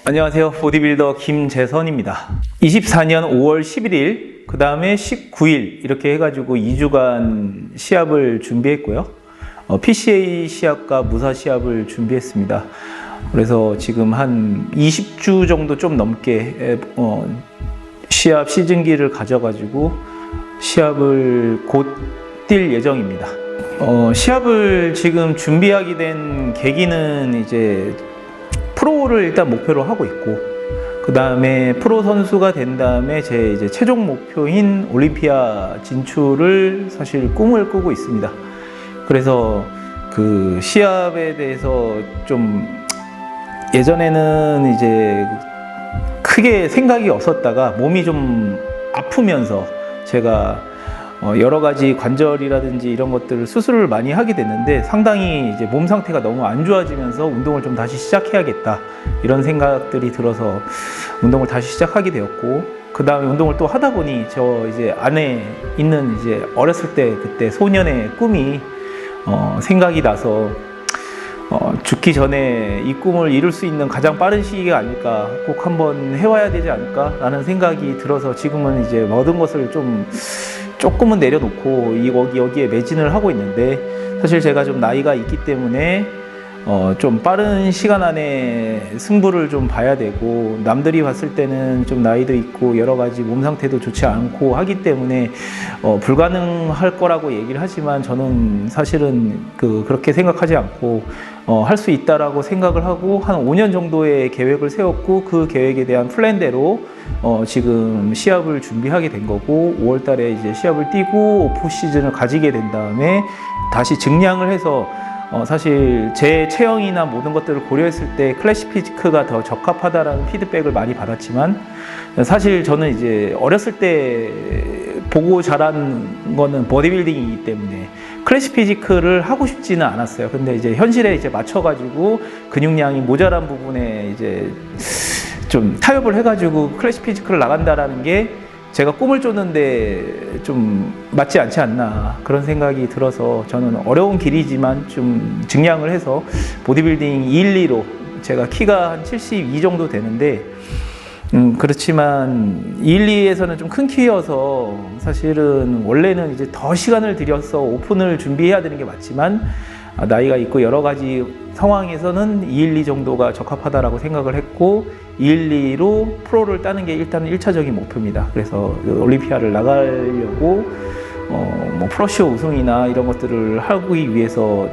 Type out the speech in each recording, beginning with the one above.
안녕하세요. 보디빌더 김재선입니다. 24년 5월 11일, 그 다음에 19일 이렇게 해가지고 2주간 시합을 준비했고요. PCA 시합과 무사 시합을 준비했습니다. 그래서 지금 한 20주 정도 좀 넘게 시합 시즌기를 가져가지고 시합을 곧 뛸 예정입니다. 시합을 지금 준비하게 된 계기는 이제 프로를 일단 목표로 하고 있고, 그 다음에 프로 선수가 된 다음에 제 이제 최종 목표인 올림피아 진출을 사실 꿈을 꾸고 있습니다. 그래서 그 시합에 대해서 좀 예전에는 이제 크게 생각이 없었다가 몸이 좀 아프면서 제가 여러 가지 관절이라든지 이런 것들을 수술을 많이 하게 됐는데 상당히 이제 몸 상태가 너무 안 좋아지면서 운동을 좀 다시 시작해야겠다 이런 생각들이 들어서 운동을 다시 시작하게 되었고, 그 다음에 운동을 또 하다 보니 저 이제 안에 있는 이제 어렸을 때 그때 소년의 꿈이 생각이 나서 죽기 전에 이 꿈을 이룰 수 있는 가장 빠른 시기가 아닐까, 꼭 한번 해와야 되지 않을까 라는 생각이 들어서 지금은 이제 모든 것을 조금은 내려놓고 여기에 매진을 하고 있는데, 사실 제가 좀 나이가 있기 때문에 좀 빠른 시간 안에 승부를 좀 봐야 되고, 남들이 봤을 때는 좀 나이도 있고 여러 가지 몸 상태도 좋지 않고 하기 때문에 불가능할 거라고 얘기를 하지만 저는 사실은 그렇게 생각하지 않고 할 수 있다라고 생각을 하고 한 5년 정도의 계획을 세웠고, 그 계획에 대한 플랜대로 지금 시합을 준비하게 된 거고, 5월 달에 이제 시합을 뛰고 오프 시즌을 가지게 된 다음에 다시 증량을 해서 사실 제 체형이나 모든 것들을 고려했을 때 클래식 피지크가 더 적합하다라는 피드백을 많이 받았지만, 사실 저는 이제 어렸을 때 보고 자란 거는 보디빌딩이기 때문에 클래식 피지크를 하고 싶지는 않았어요. 근데 이제 현실에 이제 맞춰가지고 근육량이 모자란 부분에 이제 좀 타협을 해가지고 클래식 피지크를 나간다라는 게 제가 꿈을 쫓는데 좀 맞지 않지 않나 그런 생각이 들어서, 저는 어려운 길이지만 좀 증량을 해서 보디빌딩 212로, 제가 키가 한 72 정도 되는데 그렇지만 212에서는 좀 큰 키여서 사실은 원래는 이제 더 시간을 들여서 오픈을 준비해야 되는 게 맞지만 나이가 있고 여러 가지 상황에서는 212 정도가 적합하다라고 생각을 했고, 212로 프로를 따는 게 일단은 1차적인 목표입니다. 그래서 올림피아를 나가려고 뭐 프로쇼 우승이나 이런 것들을 하기 위해서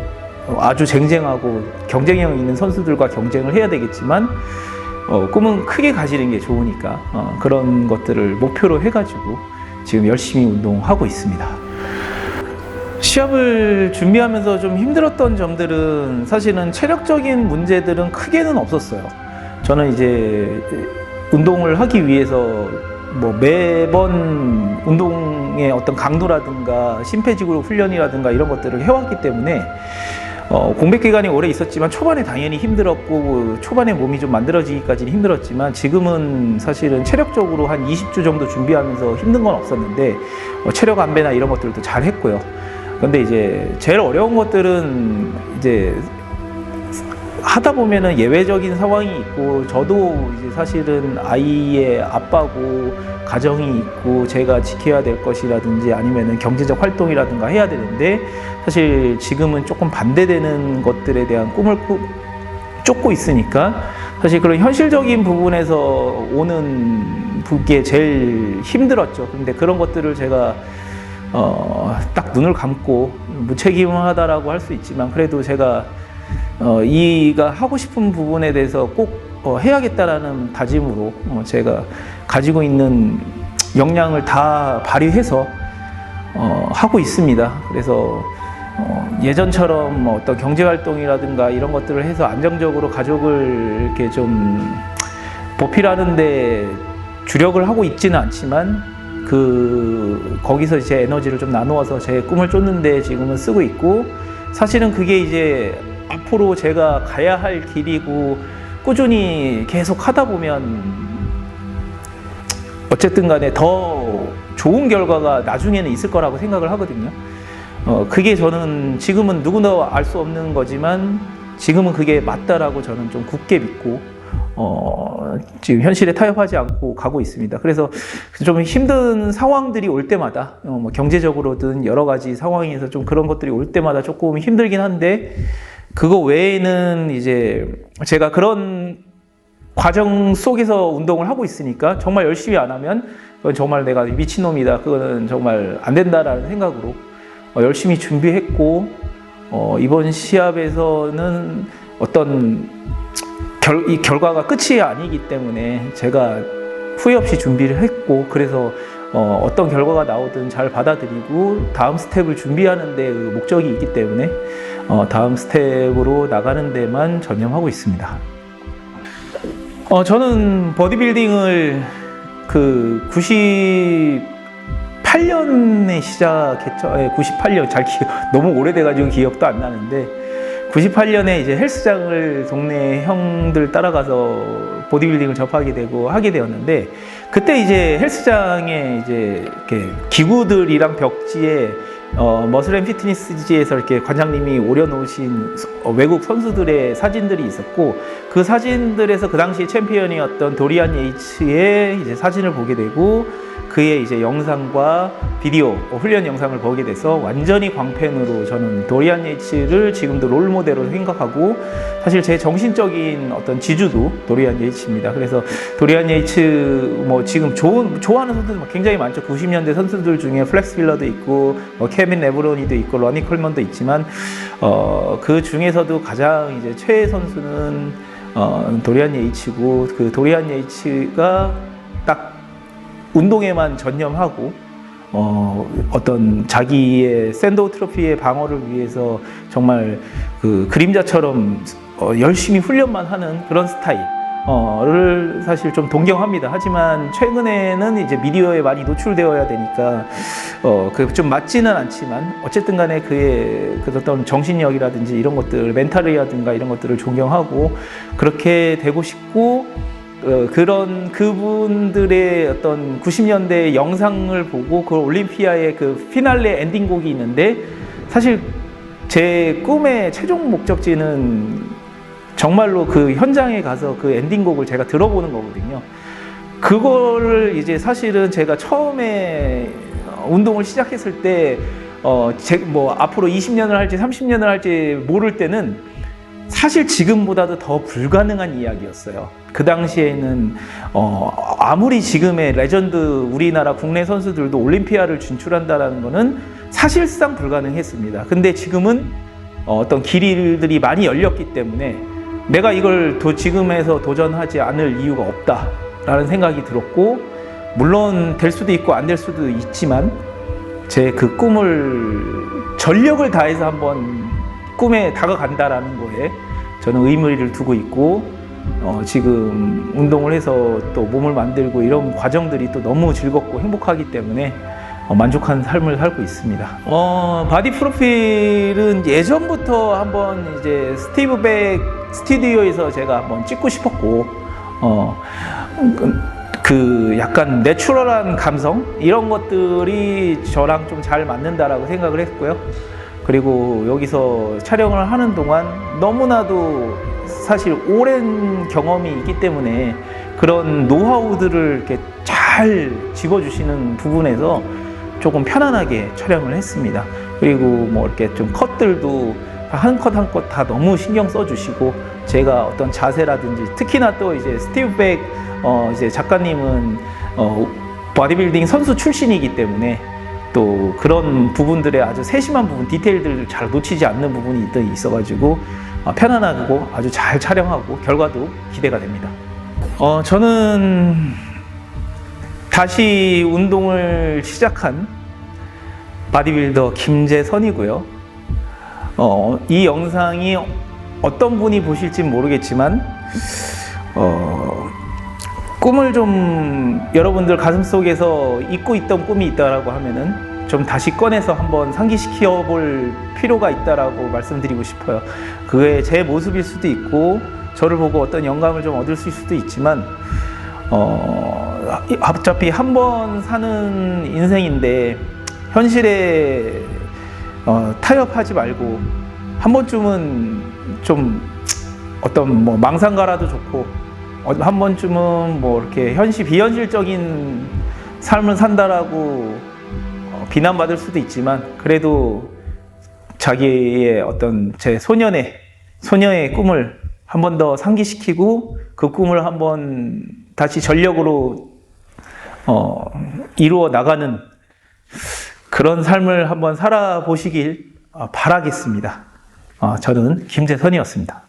아주 쟁쟁하고 경쟁력 있는 선수들과 경쟁을 해야 되겠지만 꿈은 크게 가지는 게 좋으니까 그런 것들을 목표로 해가지고 지금 열심히 운동하고 있습니다. 시합을 준비하면서 좀 힘들었던 점들은 사실은 체력적인 문제들은 크게는 없었어요. 저는 이제 운동을 하기 위해서 뭐 매번 운동의 어떤 강도라든가 심폐지구력 훈련이라든가 이런 것들을 해왔기 때문에 공백 기간이 오래 있었지만 초반에 당연히 힘들었고 초반에 몸이 좀 만들어지기까지는 힘들었지만, 지금은 사실은 체력적으로 한 20주 정도 준비하면서 힘든 건 없었는데 체력 안배나 이런 것들도 잘 했고요. 근데 이제 제일 어려운 것들은 이제 하다 보면은 예외적인 상황이 있고, 저도 이제 사실은 아이의 아빠고 가정이 있고 제가 지켜야 될 것이라든지 아니면은 경제적 활동이라든가 해야 되는데, 사실 지금은 조금 반대되는 것들에 대한 꿈을 쫓고 있으니까 사실 그런 현실적인 부분에서 오는 게 제일 힘들었죠. 근데 그런 것들을 제가 딱 눈을 감고 무책임하다라고 할 수 있지만, 그래도 제가 이가 하고 싶은 부분에 대해서 꼭 해야겠다라는 다짐으로 제가 가지고 있는 역량을 다 발휘해서 하고 있습니다. 그래서 예전처럼 어떤 경제활동이라든가 이런 것들을 해서 안정적으로 가족을 이렇게 좀 보필하는데 주력을 하고 있지는 않지만, 거기서 제 에너지를 좀 나누어서 제 꿈을 쫓는데 지금은 쓰고 있고, 사실은 그게 이제 앞으로 제가 가야 할 길이고 꾸준히 계속 하다 보면 어쨌든 간에 더 좋은 결과가 나중에는 있을 거라고 생각을 하거든요. 그게 저는 지금은 누구나 알 수 없는 거지만 지금은 그게 맞다라고 저는 좀 굳게 믿고 지금 현실에 타협하지 않고 가고 있습니다. 그래서 좀 힘든 상황들이 올 때마다 뭐 경제적으로든 여러 가지 상황에서 좀 그런 것들이 올 때마다 조금 힘들긴 한데, 그거 외에는 이제 제가 그런 과정 속에서 운동을 하고 있으니까 정말 열심히 안 하면 그건 정말 내가 미친놈이다, 그거는 정말 안 된다라는 생각으로 열심히 준비했고, 이번 시합에서는 어떤 이 결과가 끝이 아니기 때문에 제가 후회 없이 준비를 했고, 그래서 어떤 결과가 나오든 잘 받아들이고 다음 스텝을 준비하는 데 그 목적이 있기 때문에 다음 스텝으로 나가는 데만 전념하고 있습니다. 저는 보디빌딩을 그 98년에 시작했죠. 98년 너무 오래돼가지고 기억도 안 나는데, 98년에 이제 헬스장을 동네 형들 따라가서 보디빌딩을 접하게 되고 하게 되었는데, 그때 이제 헬스장에 이제 이렇게 기구들이랑 벽지에 머슬앤 피트니스지에서 이렇게 관장님이 올려놓으신 외국 선수들의 사진들이 있었고, 그 사진들에서 그 당시 챔피언이었던 도리안 예이츠의 이제 사진을 보게 되고, 그의 이제 영상과 비디오, 훈련 영상을 보게 돼서 완전히 광팬으로 저는 도리안 예이츠를 지금도 롤 모델로 생각하고, 사실 제 정신적인 어떤 지주도 도리안 예이츠입니다. 그래서 도리안 예이츠 뭐 지금 좋아하는 선수들 굉장히 많죠. 90년대 선수들 중에 플렉스 빌러도 있고, 케빈 레브론이도 있고, 러니 콜먼도 있지만, 그 중에서도 가장 이제 최애 선수는 도리안 예이츠고, 그 도리안 예이츠가 딱 운동에만 전념하고 어떤 자기의 샌도 트로피의 방어를 위해서 정말 그 그림자처럼 열심히 훈련만 하는 그런 스타일을 사실 좀 동경합니다. 하지만 최근에는 이제 미디어에 많이 노출되어야 되니까 그 좀 맞지는 않지만, 어쨌든 간에 그의 그 어떤 정신력이라든지 이런 것들, 멘탈이라든가 이런 것들을 존경하고 그렇게 되고 싶고, 그런 그분들의 어떤 90년대 영상을 보고 그 올림피아의 그 피날레 엔딩곡이 있는데, 사실 제 꿈의 최종 목적지는 정말로 그 현장에 가서 그 엔딩곡을 제가 들어보는 거거든요. 그거를 이제 사실은 제가 처음에 운동을 시작했을 때 뭐 앞으로 20년을 할지 30년을 할지 모를 때는 사실 지금보다도 더 불가능한 이야기였어요. 그 당시에는 아무리 지금의 레전드 우리나라 국내 선수들도 올림피아를 진출한다는 거는 사실상 불가능했습니다. 근데 지금은 어떤 길들이 많이 열렸기 때문에 내가 이걸 지금에서 도전하지 않을 이유가 없다라는 생각이 들었고, 물론 될 수도 있고 안 될 수도 있지만 제 그 꿈을 전력을 다해서 한번 꿈에 다가간다라는 거에 저는 의미를 두고 있고, 지금 운동을 해서 또 몸을 만들고 이런 과정들이 또 너무 즐겁고 행복하기 때문에 만족한 삶을 살고 있습니다. 바디 프로필은 예전부터 한번 이제 스티브 백 스튜디오에서 제가 한번 찍고 싶었고, 그 약간 내추럴한 감성 이런 것들이 저랑 좀 잘 맞는다라고 생각을 했고요. 그리고 여기서 촬영을 하는 동안 너무나도 사실 오랜 경험이 있기 때문에 그런 노하우들을 이렇게 잘 집어주시는 부분에서 조금 편안하게 촬영을 했습니다. 그리고 뭐 이렇게 좀 컷들도 한 컷 한 컷 다 너무 신경 써주시고, 제가 어떤 자세라든지, 특히나 또 이제 스티브 백 이제 작가님은 바디빌딩 선수 출신이기 때문에 또 그런 부분들의 아주 세심한 부분, 디테일들을 잘 놓치지 않는 부분이 있어가지고 편안하고 아주 잘 촬영하고 결과도 기대가 됩니다. 저는 다시 운동을 시작한 바디빌더 김재선이고요. 이 영상이 어떤 분이 보실진 모르겠지만 꿈을 좀 여러분들 가슴속에서 잊고 있던 꿈이 있다라고 하면은 좀 다시 꺼내서 한번 상기시켜 볼 필요가 있다라고 말씀드리고 싶어요. 그게 제 모습일 수도 있고 저를 보고 어떤 영감을 좀 얻을 수도 있지만 어차피 한 번 사는 인생인데 현실에 타협하지 말고 한 번쯤은 좀 어떤 뭐 망상가라도 좋고 한 번쯤은 뭐 이렇게 비현실적인 삶을 산다라고 비난받을 수도 있지만 그래도 자기의 어떤 제 소년의 꿈을 한 번 더 상기시키고 그 꿈을 한번 다시 전력으로 이루어 나가는 그런 삶을 한번 살아보시길 바라겠습니다. 저는 김재선이었습니다.